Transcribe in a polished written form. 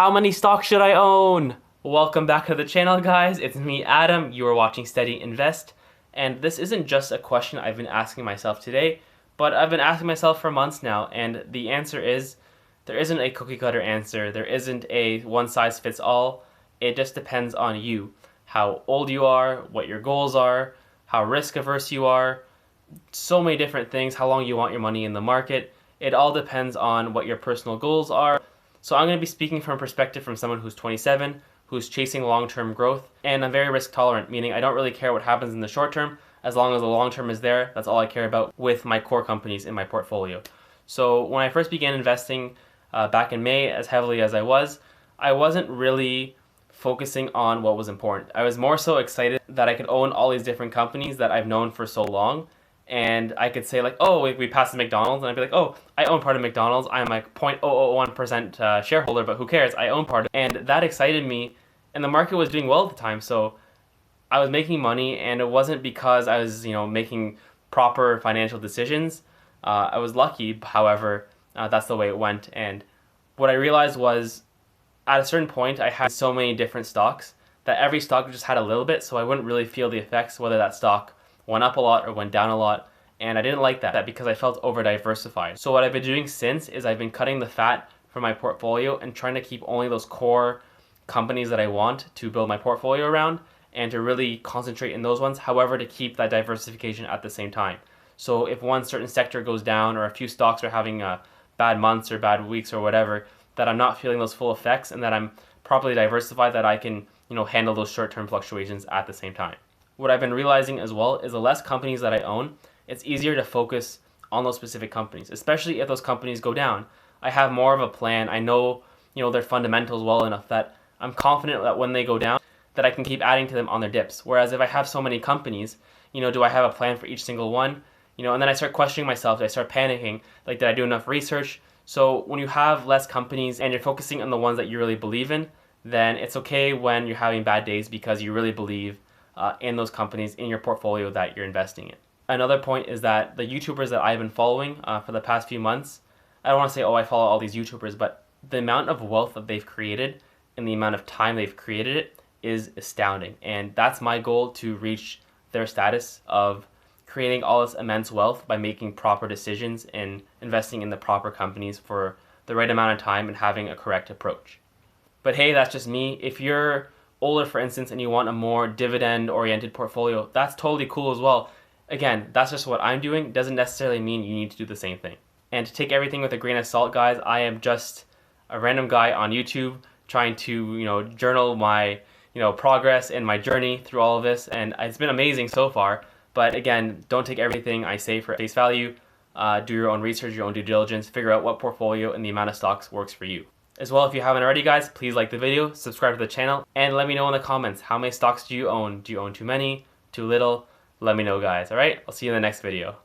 How many stocks should I own? Welcome back to the channel, guys. It's me, Adam. You are watching Steady Invest. And this isn't just a question I've been asking myself today, but I've been asking myself for months now. And the answer is, there isn't a cookie cutter answer. There isn't a one size fits all. It just depends on you. How old you are, what your goals are, how risk averse you are, so many different things, how long you want your money in the market. It all depends on what your personal goals are. So I'm going to be speaking from a perspective from someone who's 27, who's chasing long-term growth, and I'm very risk tolerant, meaning I don't really care what happens in the short term. As long as the long term is there, that's all I care about with my core companies in my portfolio. So when I first began investing back in May, as heavily as I wasn't really focusing on what was important. I was more so excited that I could own all these different companies that I've known for so long. And I could say like, oh, we passed the McDonald's, and I'd be like, oh, I own part of McDonald's. I'm like 0.001% shareholder, but who cares? I own part of it. And that excited me, and the market was doing well at the time, so I was making money, and it wasn't because I was, making proper financial decisions. I was lucky, however, that's the way it went. And what I realized was, at a certain point, I had so many different stocks that every stock just had a little bit, so I wouldn't really feel the effects whether that stock went up a lot or went down a lot, and I didn't like that because I felt over diversified. So what I've been doing since is I've been cutting the fat from my portfolio and trying to keep only those core companies that I want to build my portfolio around and to really concentrate in those ones, however, to keep that diversification at the same time. So if one certain sector goes down or a few stocks are having bad months or bad weeks or whatever, that I'm not feeling those full effects and that I'm properly diversified, that I can handle those short-term fluctuations at the same time. What I've been realizing as well is the less companies that I own, it's easier to focus on those specific companies, especially if those companies go down. I have more of a plan. I know, their fundamentals well enough that I'm confident that when they go down, that I can keep adding to them on their dips. Whereas if I have so many companies, do I have a plan for each single one? And then I start questioning myself. I start panicking. Like, did I do enough research? So when you have less companies and you're focusing on the ones that you really believe in, then it's okay when you're having bad days because you really believe in those companies in your portfolio that you're investing in. Another point is that the YouTubers that I've been following for the past few months, I don't want to say, oh, I follow all these YouTubers, but the amount of wealth that they've created and the amount of time they've created it is astounding. And that's my goal, to reach their status of creating all this immense wealth by making proper decisions and investing in the proper companies for the right amount of time and having a correct approach. But hey, that's just me. If you're older, for instance, and you want a more dividend-oriented portfolio, that's totally cool as well. Again, that's just what I'm doing. Doesn't necessarily mean you need to do the same thing. And to take everything with a grain of salt, guys, I am just a random guy on YouTube trying to, journal my, progress and my journey through all of this. And it's been amazing so far. But again, don't take everything I say for face value. Do your own research, your own due diligence, figure out what portfolio and the amount of stocks works for you. As well, if you haven't already, guys, please like the video, subscribe to the channel, and let me know in the comments, how many stocks do you own? Do you own too many? Too little? Let me know, guys. Alright, I'll see you in the next video.